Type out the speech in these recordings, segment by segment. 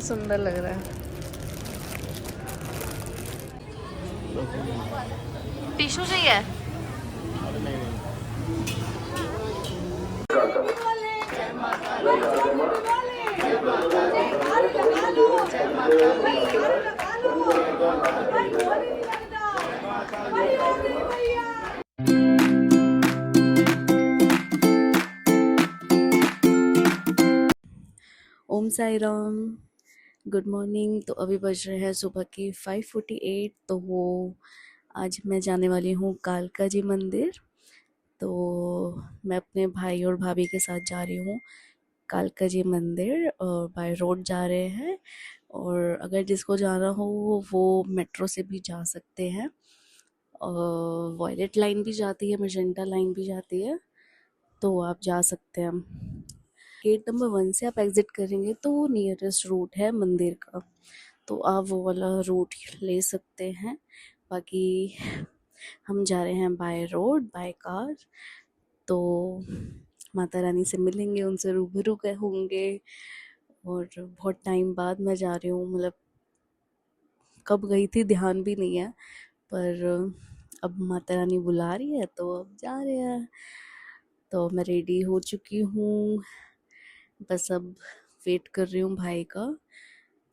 सुंदर लग रहा है। टिश्यू चाहिए? ओम साई राम, गुड मॉर्निंग। तो अभी बज रहे हैं सुबह की 5:48। तो वो आज मैं जाने वाली हूँ कालका जी मंदिर। तो मैं अपने भाई और भाभी के साथ जा रही हूँ कालका जी मंदिर, और बाय रोड जा रहे हैं। और अगर जिसको जाना हो वो मेट्रो से भी जा सकते हैं। वॉयलेट लाइन भी जाती है, मैजेंटा लाइन भी जाती है, तो आप जा सकते हैं। गेट नंबर 1 से आप एग्जिट करेंगे तो नियरेस्ट रूट है मंदिर का, तो आप वो वाला रूट ले सकते हैं। बाकी हम जा रहे हैं बाय रोड, बाय कार। तो माता रानी से मिलेंगे, उनसे रूबरू होंगे। और बहुत टाइम बाद मैं जा रही हूँ, मतलब कब गई थी ध्यान भी नहीं है, पर अब माता रानी बुला रही है तो अब जा रहे हैं। तो मैं रेडी हो चुकी हूँ, बस अब वेट कर रही हूँ भाई का।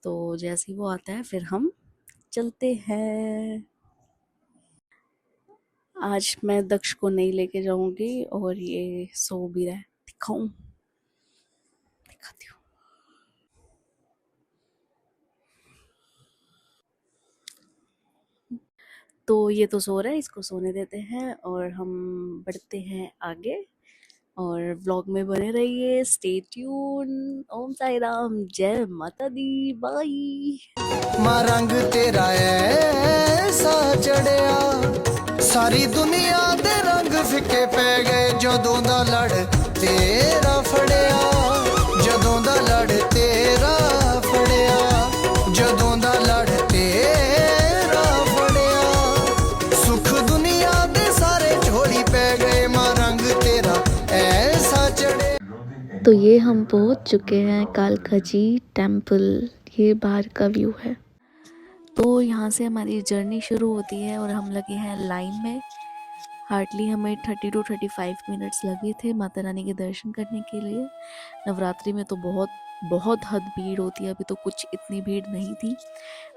तो जैसे ही वो आता है फिर हम चलते हैं। आज मैं दक्ष को नहीं लेके जाऊंगी, और ये सो भी रहा है। दिखाती हूँ। तो ये तो सो रहा है, इसको सोने देते हैं और हम बढ़ते हैं आगे। और व्लॉग में बने रहिए, स्टे ट्यून। ओम साई राम, जय माता दी, बाय। मां रंग तेरा ऐसा चढ़िया, सारी दुनिया दे रंग फिके पै गए जदों दा लड़ तेरा फड़िया, जदों दा लड़ तेरा फड़िया, जदों दा लड़ तेरा फड़िया, सुख दुनिया दे सारे झोली पै गए, मां रंग तेरा ऐसा चढ़े। तो ये हम पहुंच चुके हैं कालका जी टेम्पल। ये बाहर का व्यू है। तो यहाँ से हमारी जर्नी शुरू होती है और हम लगे हैं लाइन में। हार्डली हमें 30 to 35 मिनट्स लगे थे माता रानी के दर्शन करने के लिए। नवरात्रि में तो बहुत हद भीड़ होती है, अभी तो कुछ इतनी भीड़ नहीं थी।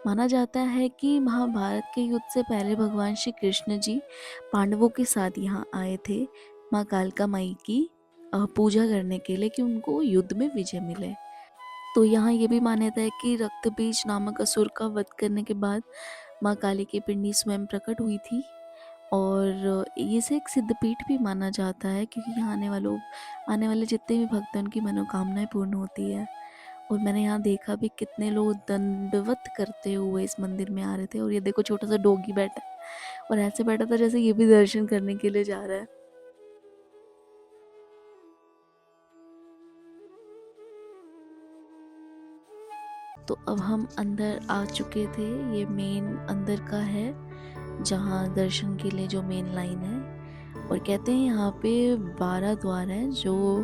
माना जाता है कि महाभारत के युद्ध से पहले भगवान श्री कृष्ण जी पांडवों के साथ यहाँ आए थे माँ कालका माई की पूजा करने के लिए, कि उनको युद्ध में विजय मिले। तो यहाँ ये भी मान्यता है कि रक्त बीज नामक असुर का वध करने के बाद माँ काली की पिंडी स्वयं प्रकट हुई थी। और इसे एक सिद्धपीठ भी माना जाता है, क्योंकि यहाँ आने वाले जितने भी भक्त हैं उनकी मनोकामनाएं पूर्ण होती है। और मैंने यहाँ देखा भी कितने लोग दंडवत करते हुए इस मंदिर में आ रहे थे। और ये देखो छोटा सा डॉगी बैठा है, और ऐसे बैठा था जैसे ये भी दर्शन करने के लिए जा रहा है। तो अब हम अंदर आ चुके थे। ये मेन अंदर का है, जहाँ दर्शन के लिए जो मेन लाइन है। और कहते हैं यहाँ पे 12 द्वार हैं, जो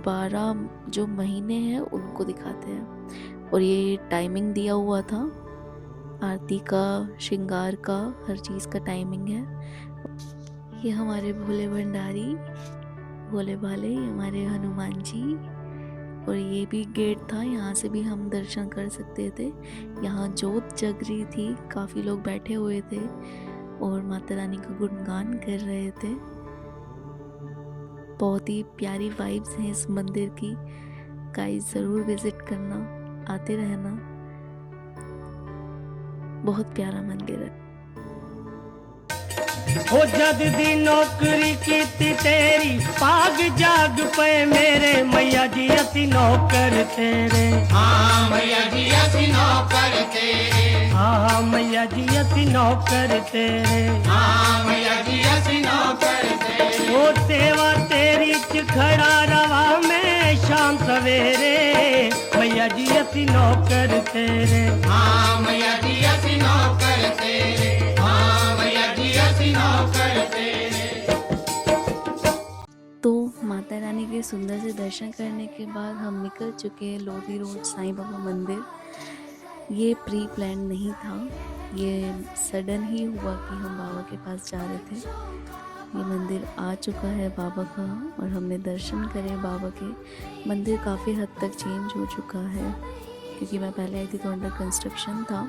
12 जो महीने हैं उनको दिखाते हैं। और ये टाइमिंग दिया हुआ था, आरती का, श्रृंगार का, हर चीज़ का टाइमिंग है। ये हमारे भोले भंडारी, भोले भाले, हमारे हनुमान जी। और ये भी गेट था, यहाँ से भी हम दर्शन कर सकते थे। यहाँ जोत जग रही थी, काफ़ी लोग बैठे हुए थे और माता रानी का गुणगान कर रहे थे। बहुत ही प्यारी वाइब्स हैं इस मंदिर की। गाइस ज़रूर विजिट करना, आते रहना। बहुत प्यारा मंदिर है। हो जद दी नौकरी कीती तेरी, पाग जाग पे मेरे मैया जी असी नौकर तेरे। हाँ मैया जी असी नौकर तेरे, हाँ मैया जी असी नौकर तेरे, हाँ मैया जी असी नौकर तेरे। ओ सेवा तेरी च खड़ा रवा मैं शाम सवेरे, मैया जी असी नौकर तेरे। हाँ मैया जी असी नौकर तेरे, हाँ मैया जी असी नौकर तेरे। तो माता माता रानी के सुंदर से दर्शन करने के बाद हम निकल चुके हैं लोधी रोड साईं बाबा मंदिर। ये प्री प्लान नहीं था, ये सडन ही हुआ कि हम बाबा के पास जा रहे थे। ये मंदिर आ चुका है बाबा का और हमने दर्शन करे बाबा के। मंदिर काफ़ी हद तक चेंज हो चुका है, क्योंकि मैं पहले आई थी तो अंडर कंस्ट्रक्शन था।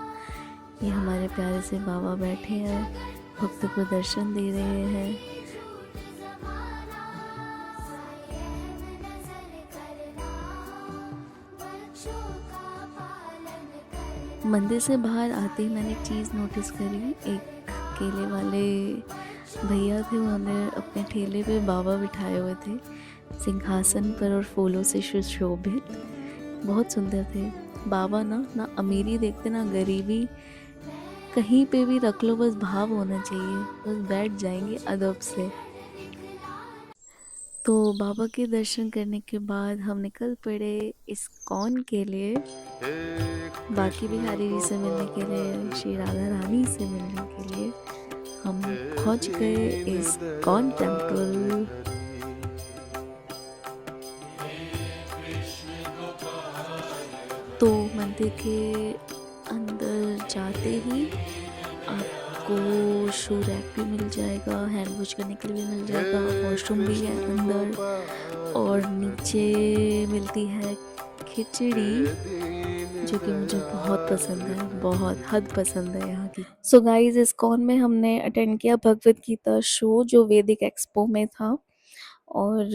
ये हमारे प्यारे से बाबा बैठे हैं, भक्तों को दर्शन दे रहे हैं। मंदिर से बाहर आते ही मैंने एक चीज़ नोटिस करी। एक केले वाले भैया थे, उन्होंने अपने ठेले पे बाबा बिठाए हुए थे सिंहासन पर और फूलों से सुशोभित। बहुत सुंदर थे बाबा। ना अमीरी देखते ना गरीबी, कहीं पे भी रख लो, बस भाव होना चाहिए, बस बैठ जाएंगे अदब से। तो बाबा के दर्शन करने के बाद हम निकल पड़े इस्कॉन के लिए, बाकी बिहारी जी से मिलने के लिए, श्री राधा रानी से मिलने के लिए हम पहुंच गए इस्कॉन टेम्पल। तो मंदिर के अंदर जाते ही आपको शू रैक भी मिल जाएगा, हैंड वॉश करने के लिए भी मिल जाएगा, वॉशरूम भी है अंदर, और नीचे मिलती है खिचड़ी जो कि मुझे बहुत पसंद है, बहुत हद पसंद है यहाँ की। सो गाइस, इस्कॉन में हमने अटेंड किया भगवत गीता शो जो वैदिक एक्सपो में था, और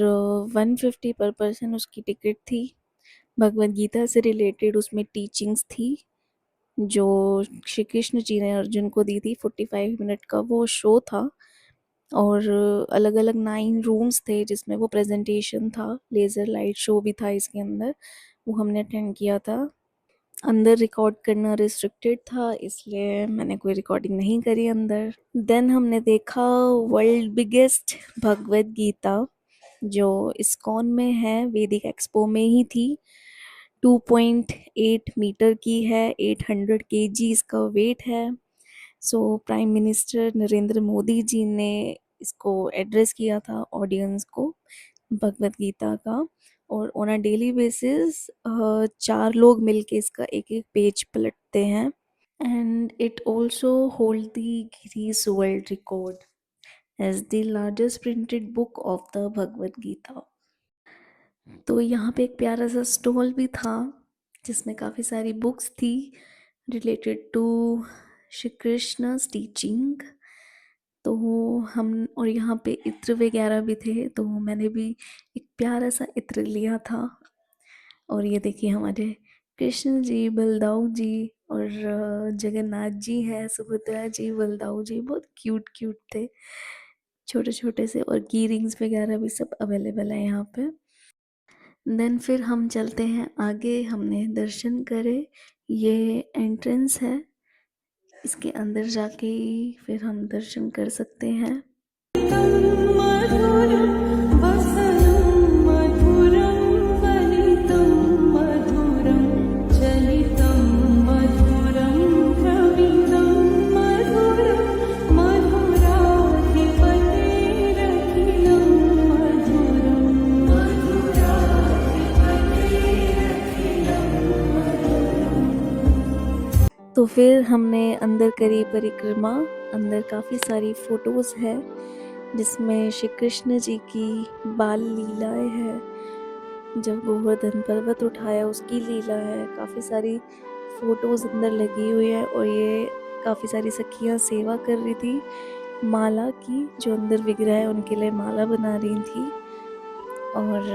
150 पर पर्सन उसकी टिकट थी। भगवत गीता से रिलेटेड उसमें टीचिंग्स थी जो श्री कृष्ण जी ने अर्जुन को दी थी। 45 मिनट का वो शो था और अलग अलग 9 रूम्स थे जिसमें वो प्रेजेंटेशन था, लेज़र लाइट शो भी था इसके अंदर, वो हमने अटेंड किया था। अंदर रिकॉर्ड करना रिस्ट्रिक्टेड था, इसलिए मैंने कोई रिकॉर्डिंग नहीं करी अंदर। देन हमने देखा वर्ल्ड बिगेस्ट भगवत गीता जो इस्कॉन में है, वैदिक एक्सपो में ही थी। 2.8 मीटर की है, 800 केजी इसका वेट है। So Prime Minister Narendra Modi ji ने इसको एड्रेस किया था ऑडियंस को भगवत गीता का, और ऑन अ डेली बेसिस 4 लोग मिलके इसका एक एक पेज पलटते हैं। And it also hold the Guinness World Record as the largest printed book of the Bhagavad Gita. तो यहाँ पे एक प्यारा सा स्टॉल भी था जिसमें काफ़ी सारी बुक्स थी related to Shri Krishna teaching. तो हम, और यहाँ पे इत्र वगैरह भी थे, तो मैंने भी एक प्यारा सा इत्र लिया था। और ये देखिए हमारे कृष्ण जी, बलदाऊ जी और जगन्नाथ जी हैं, सुभद्रा जी, बलदाऊ जी, बहुत क्यूट क्यूट थे, छोटे छोटे से, और की रिंग्स वगैरह भी सब अवेलेबल है यहाँ पे। देन फिर हम चलते हैं आगे, हमने दर्शन करे, ये एंट्रेंस है, इसके अंदर जाके ही फिर हम दर्शन कर सकते हैं। तो फिर हमने अंदर करी परिक्रमा। अंदर काफ़ी सारी फ़ोटोज़ है जिसमें श्री कृष्ण जी की बाल लीलाएं हैं, जब गोवर्धन पर्वत उठाया उसकी लीला है। काफ़ी सारी फ़ोटोज़ अंदर लगी हुई है, और ये काफ़ी सारी सखियाँ सेवा कर रही थी माला की, जो अंदर विग्रह है उनके लिए माला बना रही थी। और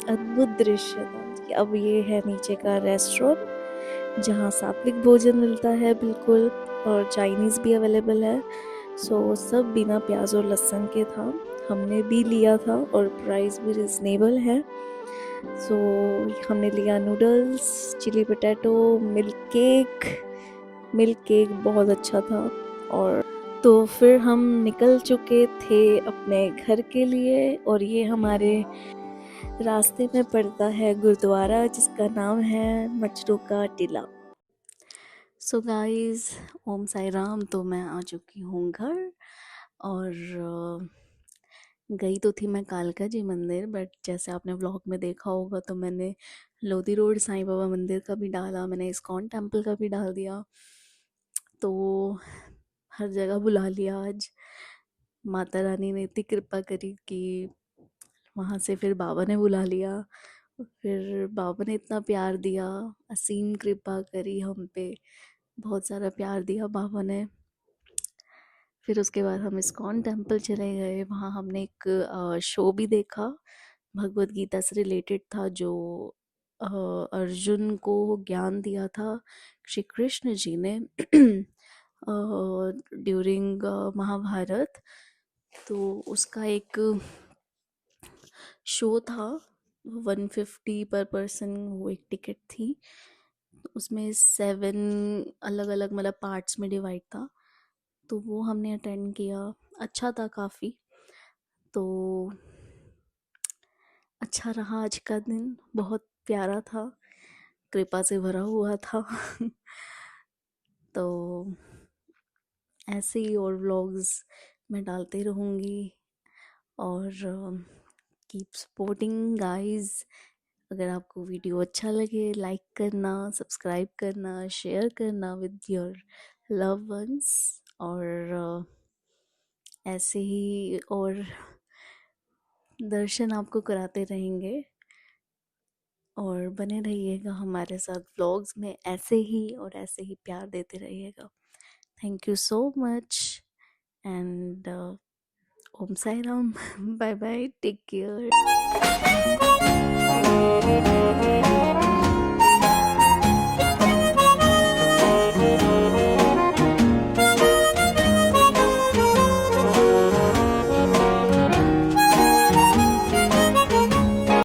अद्भुत दृश्य था कि अब ये है नीचे का रेस्टोरेंट जहाँ सात्विक भोजन मिलता है बिल्कुल, और चाइनीज़ भी अवेलेबल है। सो सब बिना प्याज और लहसुन के था, हमने भी लिया था, और प्राइस भी रिजनेबल है। सो हमने लिया noodles, chilli potato, milk cake बहुत अच्छा था। और तो फिर हम निकल चुके थे अपने घर के लिए, और ये हमारे रास्ते में पड़ता है गुरुद्वारा जिसका नाम है मचरू का टीला। सो गाइस, ओम साई राम। तो मैं आ चुकी हूँ घर, और गई तो थी मैं कालका जी मंदिर, बट जैसे आपने व्लॉग में देखा होगा तो मैंने लोधी रोड साईं बाबा मंदिर का भी डाला, मैंने इस्कॉन टेम्पल का भी डाल दिया। तो हर जगह बुला लिया आज। माता रानी ने इतनी कृपा करी कि वहाँ से फिर बाबा ने बुला लिया। फिर बाबा ने इतना प्यार दिया, असीम कृपा करी हम पे, बहुत सारा प्यार दिया बाबा ने। फिर उसके बाद हम इस्कॉन टेम्पल चले गए, वहाँ हमने एक शो भी देखा, भगवत गीता से रिलेटेड था, जो अ, अर्जुन को ज्ञान दिया था श्री कृष्ण जी ने ड्यूरिंग महाभारत। तो उसका एक शो था, 150 पर पर्सन वो एक टिकट थी। उसमें 7 अलग अलग मतलब पार्ट्स में डिवाइड था, तो वो हमने अटेंड किया, अच्छा था काफ़ी। तो अच्छा रहा आज का दिन, बहुत प्यारा था, कृपा से भरा हुआ था। तो ऐसे ही और व्लॉग्स मैं डालते रहूँगी, और कीप सपोर्टिंग गाइस। अगर आपको वीडियो अच्छा लगे, लाइक करना, सब्सक्राइब करना, शेयर करना विद योर लव वंस, और ऐसे ही और दर्शन आपको कराते रहेंगे, और बने रहिएगा हमारे साथ व्लॉग्स में, ऐसे ही और ऐसे ही प्यार देते रहिएगा। Thank you so much, and Om Sai Ram. Bye bye, take care.